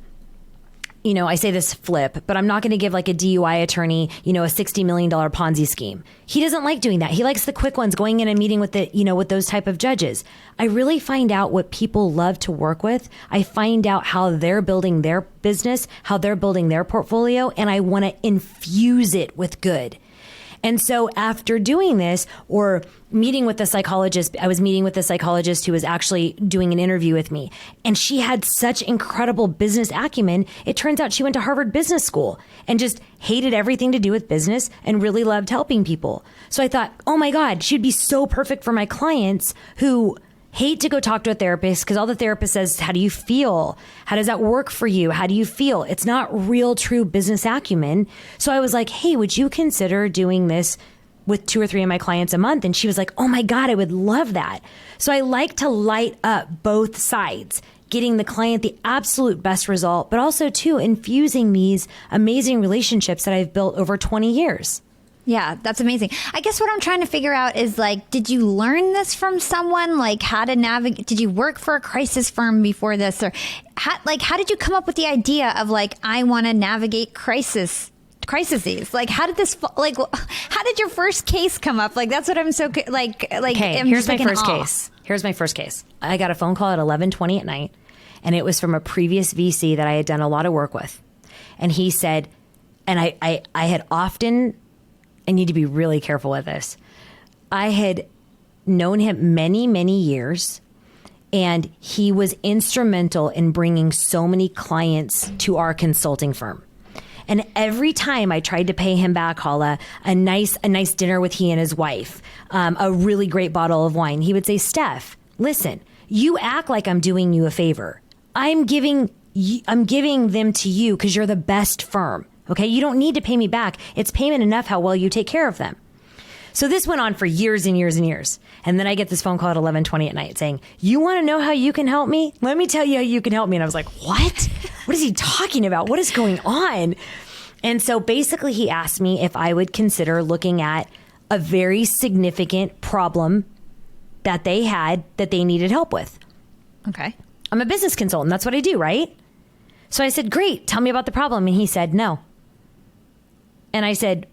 I say this flip, but I'm not going to give like a DUI attorney, a $60 million Ponzi scheme. He doesn't like doing that. He likes the quick ones, going in and meeting with with those type of judges. I really find out what people love to work with. I find out how they're building their business, how they're building their portfolio, and I want to infuse it with good. And so after doing this or meeting with the psychologist, I was meeting with the psychologist who was actually doing an interview with me. And she had such incredible business acumen. It turns out she went to Harvard Business School and just hated everything to do with business and really loved helping people. So I thought, oh my God, she'd be so perfect for my clients who hate to go talk to a therapist because all the therapist says, how do you feel? How does that work for you? How do you feel? It's not real, true business acumen. So I was like, hey, would you consider doing this with 2 or 3 of my clients a month? And she was like, oh my God, I would love that. So I like to light up both sides, getting the client the absolute best result, but also too infusing these amazing relationships that I've built over 20 years. Yeah, that's amazing. I guess what I'm trying to figure out is like, did you learn this from someone? Like how to navigate? Did you work for a crisis firm before this? Or how did you come up with the idea of like, I want to navigate crises? Like, how did your first case come up? Like, that's what I'm so like. Okay, here's my first case. Here's my first case. I got a phone call at 11:20 at night, and it was from a previous VC that I had done a lot of work with. And he said, and I had often, I need to be really careful with this. I had known him many, many years, and he was instrumental in bringing so many clients to our consulting firm. And every time I tried to pay him back, Hala, a nice dinner with he and his wife, a really great bottle of wine, he would say, Steph, listen, you act like I'm doing you a favor. I'm giving them to you because you're the best firm. Okay, you don't need to pay me back. It's payment enough how well you take care of them. So this went on for years and years and years. And then I get this phone call at 11:20 at night saying, you want to know how you can help me? Let me tell you how you can help me. And I was like, what? What is he talking about? What is going on? And so basically he asked me if I would consider looking at a very significant problem that they had that they needed help with. Okay. I'm a business consultant. That's what I do, right? So I said, great. Tell me about the problem. And he said, no. And I said,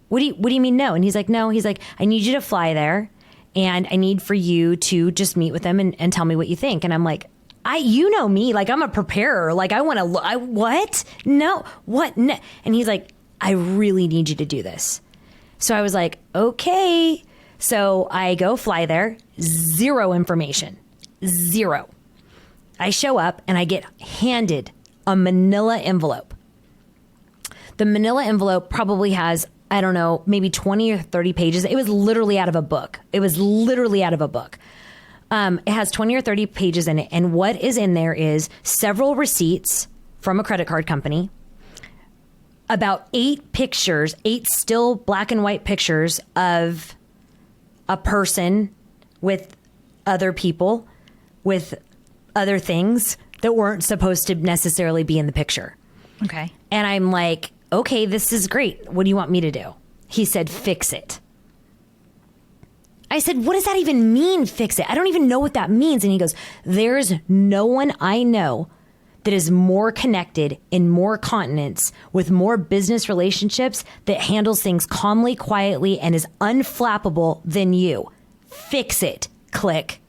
what do you mean no? And he's like, no. He's like, I need you to fly there and I need for you to just meet with them and tell me what you think. And I'm like, you know me, like I'm a preparer. Like I want to look, what? No, what? No. And he's like, I really need you to do this. So I was like, okay. So I go fly there, zero information, zero. I show up and I get handed a manila envelope. The manila envelope probably has, I don't know, maybe 20 or 30 pages. It was literally out of a book. It has 20 or 30 pages in it. And what is in there is several receipts from a credit card company, about 8 still black and white pictures of a person with other people, with other things that weren't supposed to necessarily be in the picture. Okay. And I'm like, okay, this is great. What do you want me to do? He said, fix it. I said, what does that even mean, fix it? I don't even know what that means. And he goes, there's no one I know that is more connected in more continents with more business relationships that handles things calmly, quietly, and is unflappable than you. Fix it. Click.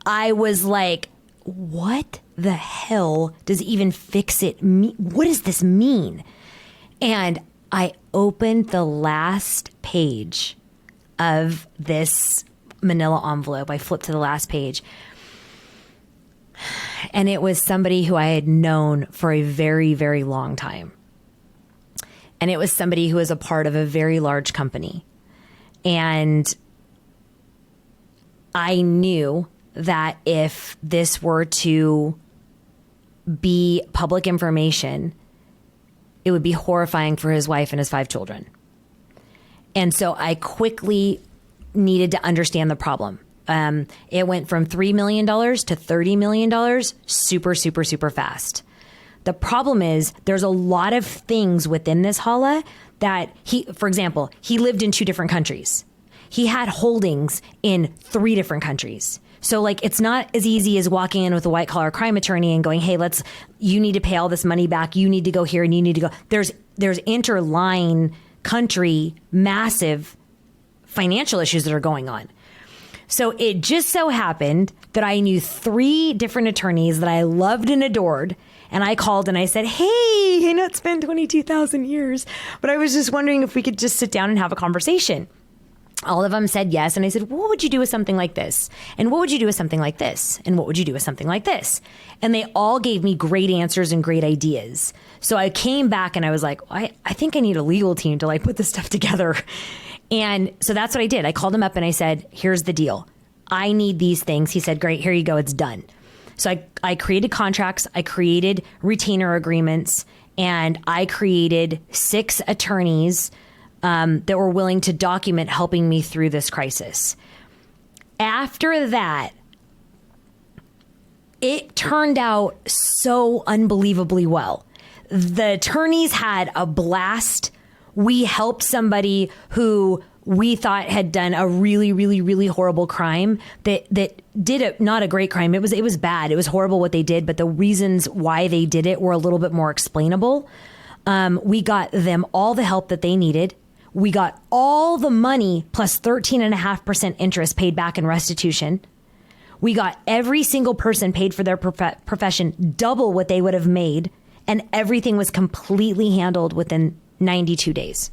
I was like, what the hell does even fix it mean? What does this mean? And I opened the last page of this manila envelope. I flipped to the last page. And it was somebody who I had known for a very, very long time. And it was somebody who was a part of a very large company. And I knew that if this were to be public information, it would be horrifying for his wife and his 5 children. And so I quickly needed to understand the problem. It went from $3 million to $30 million super, super, super fast. The problem is there's a lot of things within this Hala that for example, he lived in 2 different countries. He had holdings in 3 different countries. So like, it's not as easy as walking in with a white collar crime attorney and going, hey, you need to pay all this money back. You need to go here and you need to go. There's interline country, massive financial issues that are going on. So it just so happened that I knew 3 different attorneys that I loved and adored. And I called and I said, hey, I know it's been 22,000 years, but I was just wondering if we could just sit down and have a conversation. All of them said yes. And I said, what would you do with something like this? And what would you do with something like this? And what would you do with something like this? And they all gave me great answers and great ideas. So I came back and I was like, I think I need a legal team to like put this stuff together. And so that's what I did. I called him up and I said, here's the deal. I need these things. He said, great, here you go. It's done. So I created contracts. I created retainer agreements, and I created 6 attorneys that were willing to document helping me through this crisis. After that, it turned out so unbelievably well. The attorneys had a blast. We helped somebody who we thought had done a really, really, really horrible crime that did not a great crime. It was bad. It was horrible what they did, but the reasons why they did it were a little bit more explainable. We got them all the help that they needed. We got all the money plus 13.5% interest paid back in restitution. We got every single person paid for their profession double what they would have made, and everything was completely handled within 92 days.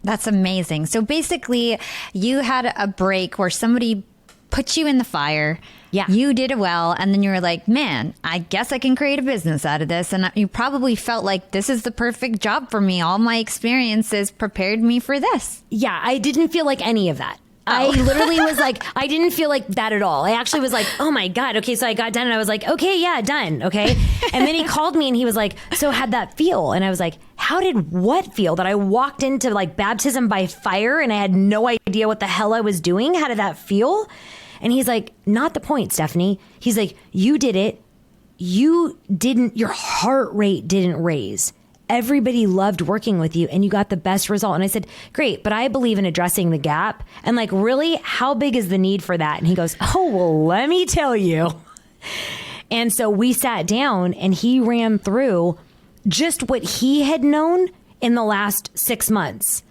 That's amazing. So basically, you had a break where somebody put you in the fire. Yeah. You did it well. And then you were like, man, I guess I can create a business out of this. And you probably felt like this is the perfect job for me. All my experiences prepared me for this. Yeah, I didn't feel like any of that. I literally was like, I didn't feel like that at all. I actually was like, oh my God. Okay. So I got done and I was like, okay, yeah, done. Okay. And then he called me and he was like, so how'd that feel? And I was like, how did what feel? That I walked into like baptism by fire and I had no idea what the hell I was doing? How did that feel? And he's like, not the point, Stephynie. He's like, you did it. You didn't, your heart rate didn't raise. Everybody loved working with you and you got the best result. And I said, great, but I believe in addressing the gap. And like, really, how big is the need for that? And he goes, oh, well, let me tell you. And so we sat down and he ran through just what he had known in the last 6 months.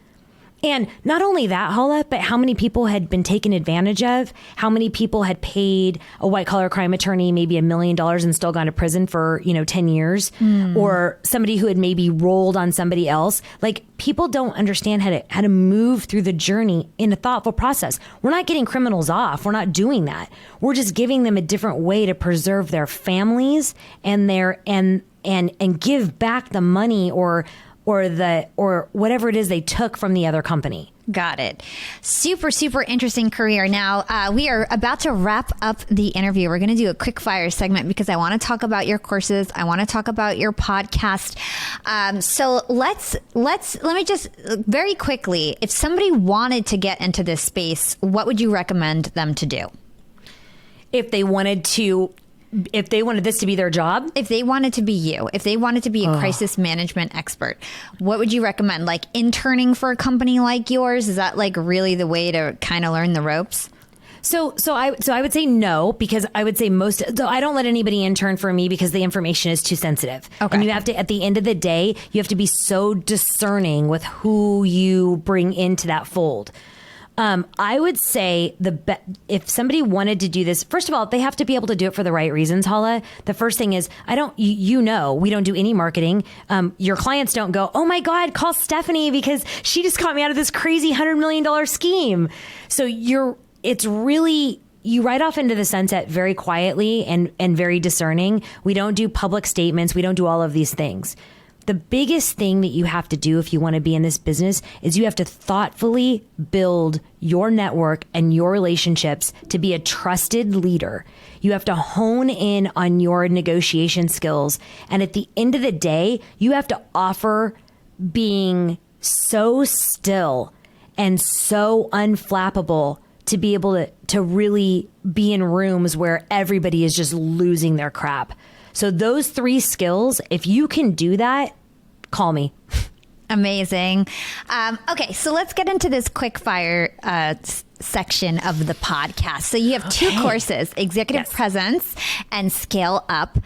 And not only that, Hala, but how many people had been taken advantage of, how many people had paid a white collar crime attorney maybe $1 million and still gone to prison for, 10 years, or somebody who had maybe rolled on somebody else. Like, people don't understand how to move through the journey in a thoughtful process. We're not getting criminals off. We're not doing that. We're just giving them a different way to preserve their families and and give back the money or whatever it is they took from the other company. Got it. Super, super interesting career. Now, we are about to wrap up the interview. We're going to do a quick fire segment because I want to talk about your courses. I want to talk about your podcast. So let me just very quickly, if somebody wanted to get into this space, what would you recommend them to do? If they wanted this to be their job? If they wanted to be you, if they wanted to be a crisis management expert, what would you recommend? Like interning for a company like yours? Is that like really the way to kind of learn the ropes? So I would say no, because I would say I don't let anybody intern for me because the information is too sensitive. Okay. And you have to, at the end of the day, you have to be so discerning with who you bring into that fold. I would say if somebody wanted to do this, first of all, they have to be able to do it for the right reasons, Hala. The first thing is, we don't do any marketing. Your clients don't go, oh my God, call Stephynie because she just got me out of this crazy $100 million scheme. So it's really, you ride off into the sunset very quietly and very discerning. We don't do public statements. We don't do all of these things. The biggest thing that you have to do if you want to be in this business is you have to thoughtfully build your network and your relationships to be a trusted leader. You have to hone in on your negotiation skills. And at the end of the day, you have to offer being so still and so unflappable to be able to really be in rooms where everybody is just losing their crap. So those 3 skills, if you can do that, call me. Amazing. Okay, so let's get into this quick fire section of the podcast. So you have 2 courses, Executive Presence and Scale Up.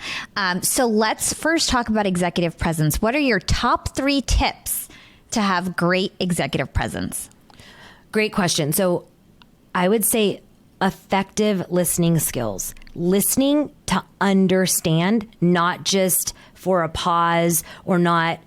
So let's first talk about executive presence. What are your top 3 tips to have great executive presence? Great question. So I would say effective listening skills. Listening to understand, not just for a pause or not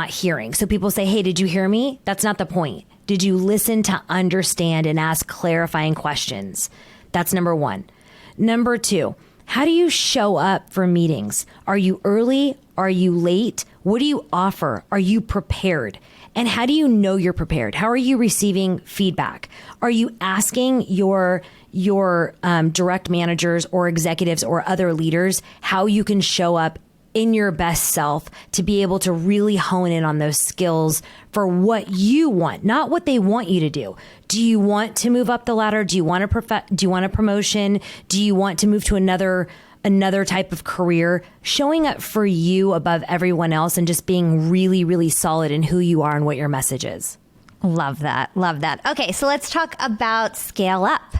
hearing. So people say, hey, did you hear me? That's not the point. Did you listen to understand and ask clarifying questions? That's number 1. Number 2, how do you show up for meetings? Are you early? Are you late? What do you offer? Are you prepared? And how do you know you're prepared? How are you receiving feedback? Are you asking your direct managers or executives or other leaders how you can show up in your best self to be able to really hone in on those skills for what you want, not what they want you to do? Do you want to move up the ladder? Do you want a promotion? Do you want to move to another type of career? Showing up for you above everyone else and just being really, really solid in who you are and what your message is. Love that. Love that. Okay, so let's talk about scale up.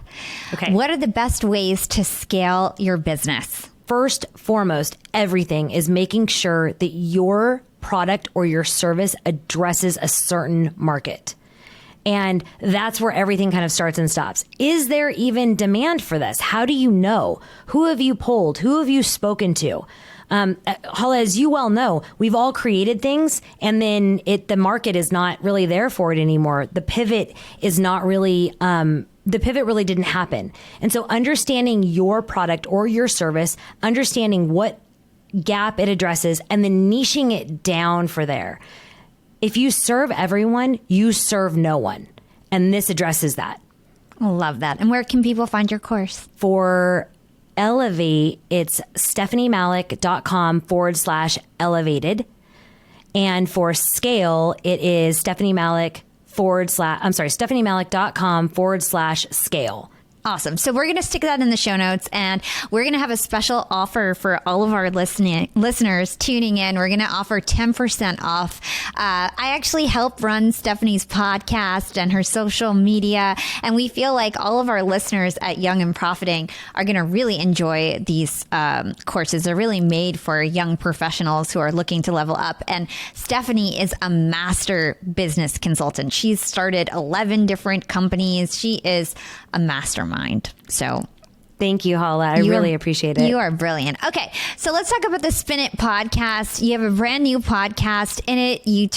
Okay. What are the best ways to scale your business? First, foremost, everything is making sure that your product or your service addresses a certain market. And that's where everything kind of starts and stops. Is there even demand for this? How do you know? Who have you polled? Who have you spoken to? Hala, as you well know, we've all created things and then the market is not really there for it anymore. The pivot is not really, the pivot really didn't happen. And so understanding your product or your service, understanding what gap it addresses and then niching it down for there. If you serve everyone, you serve no one. And this addresses that. Love that. And where can people find your course? For Elevate, it's stephaniemalik.com/elevated. And for Scale, it is stephaniemalik.com/scale. Awesome. So we're going to stick that in the show notes and we're going to have a special offer for all of our listeners tuning in. We're going to offer 10% off. I actually help run Stephanie's podcast and her social media. And we feel like all of our listeners at Young and Profiting are going to really enjoy these courses. They're really made for young professionals who are looking to level up. And Stephynie is a master business consultant. She's started 11 different companies. She is a mastermind. So thank you, Hala. I really appreciate it. You are brilliant. Okay, so let's talk about the Spin It podcast. You have a brand new podcast. In it, you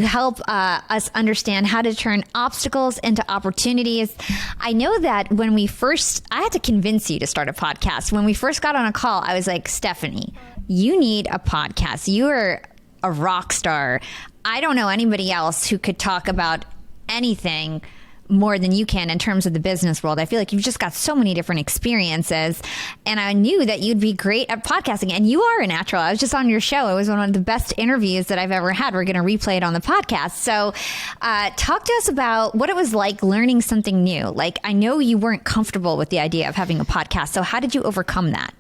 help us understand how to turn obstacles into opportunities. I know that I had to convince you to start a podcast. When we first got on a call, I was like, Stephynie, you need a podcast. You are a rock star. I don't know anybody else who could talk about anything more than you can in terms of the business world. I feel like you've just got so many different experiences and I knew that you'd be great at podcasting and you are a natural. I was just on your show. It was one of the best interviews that I've ever had. We're going to replay it on the podcast. So talk to us about what it was like learning something new. Like, I know you weren't comfortable with the idea of having a podcast. So how did you overcome that?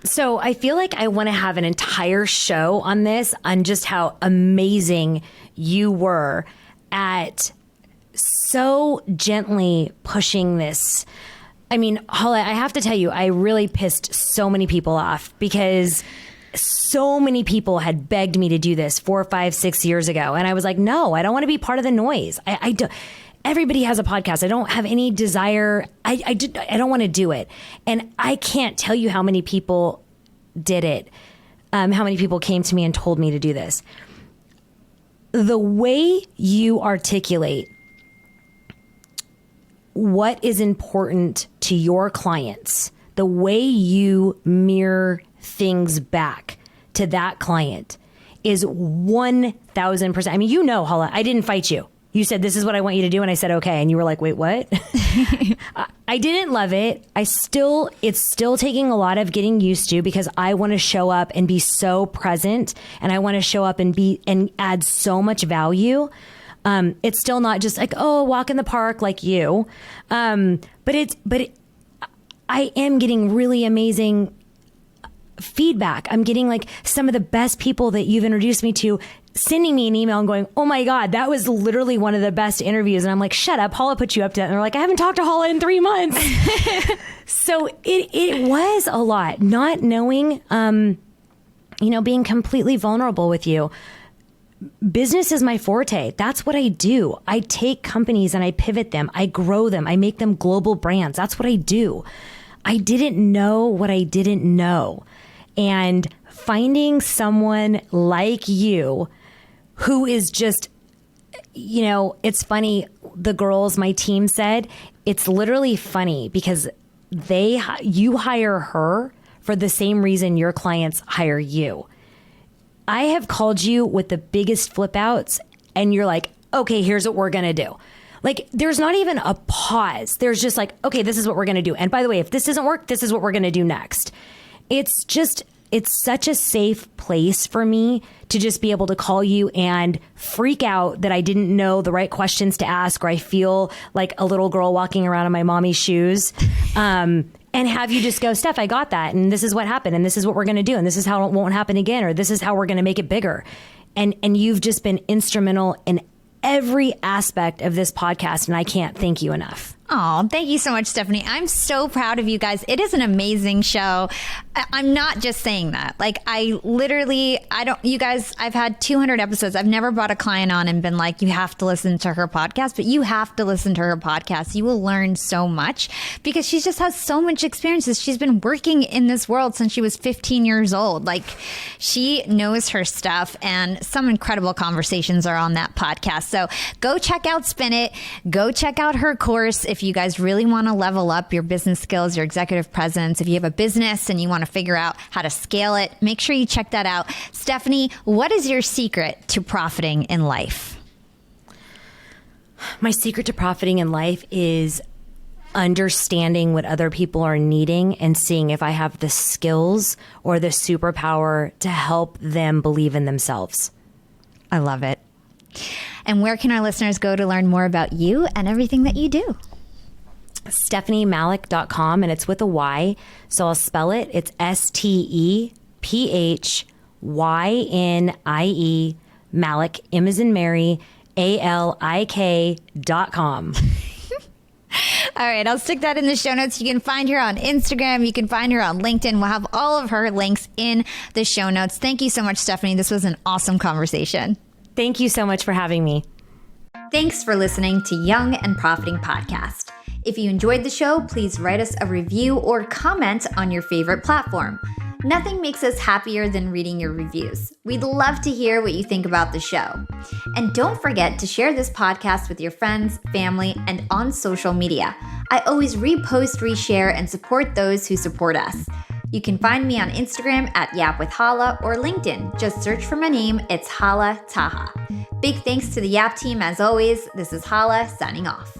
So I feel like I want to have an entire show on this, on just how amazing you were at so gently pushing this. I mean, Hala, I have to tell you, I really pissed so many people off because so many people had begged me to do this 4, 5, 6 years ago. And I was like, no, I don't want to be part of the noise. I don't. everybody has a podcast. I don't have any desire. I don't want to do it. And I can't tell you how many people did it. How many people came to me and told me to do this. The way you articulate what is important to your clients, the way you mirror things back to that client is 1,000%. I mean, you know, Hala, I didn't fight you. You said, this is what I want you to do. And I said, okay. And you were like, wait, what? I didn't love it. It's still taking a lot of getting used to because I want to show up and be so present. And I want to show up and add so much value. It's still not just like, oh, walk in the park like you. But I am getting really amazing feedback. I'm getting like some of the best people that you've introduced me to sending me an email and going, oh my God, that was literally one of the best interviews. And I'm like, shut up, Hala put you up to that. And they're like, I haven't talked to Hala in 3 months. So it was a lot, not knowing, being completely vulnerable with you. Business is my forte. That's what I do. I take companies and I pivot them. I grow them. I make them global brands. That's what I do. I didn't know what I didn't know. And finding someone like you who is just, it's funny. The girls, my team said, it's literally funny because you hire her for the same reason your clients hire you. I have called you with the biggest flip outs and you're like, okay, here's what we're going to do. Like, there's not even a pause. There's just like, okay, this is what we're going to do. And by the way, if this doesn't work, this is what we're going to do next. It's such a safe place for me to just be able to call you and freak out that I didn't know the right questions to ask, or I feel like a little girl walking around in my mommy's shoes. And have you just go, Steph, I got that. And this is what happened. And this is what we're going to do. And this is how it won't happen again. Or this is how we're going to make it bigger. And you've just been instrumental in every aspect of this podcast. And I can't thank you enough. Oh, thank you so much, Stephynie. I'm so proud of you guys. It is an amazing show. I'm not just saying that. Like, you guys, I've had 200 episodes. I've never brought a client on and been like, you have to listen to her podcast, but you have to listen to her podcast. You will learn so much because she just has so much experiences. She's been working in this world since she was 15 years old. Like, she knows her stuff, and some incredible conversations are on that podcast. So go check out Spin It. Go check out her course. If you guys really want to level up your business skills, your executive presence, if you have a business and you want to figure out how to scale it, make sure you check that out. Stephynie, what is your secret to profiting in life? My secret to profiting in life is understanding what other people are needing and seeing if I have the skills or the superpower to help them believe in themselves. I love it. And where can our listeners go to learn more about you and everything that you do? StephynieMalik.com, and it's with a Y. So I'll spell it. It's STEPHYNIE, Malik, M as in Mary, ALIK.com. All right, I'll stick that in the show notes. You can find her on Instagram. You can find her on LinkedIn. We'll have all of her links in the show notes. Thank you so much, Stephynie. This was an awesome conversation. Thank you so much for having me. Thanks for listening to Young and Profiting Podcast. If you enjoyed the show, please write us a review or comment on your favorite platform. Nothing makes us happier than reading your reviews. We'd love to hear what you think about the show. And don't forget to share this podcast with your friends, family, and on social media. I always repost, reshare, and support those who support us. You can find me on Instagram at YAP with Hala or LinkedIn. Just search for my name. It's Hala Taha. Big thanks to the YAP team as always. This is Hala signing off.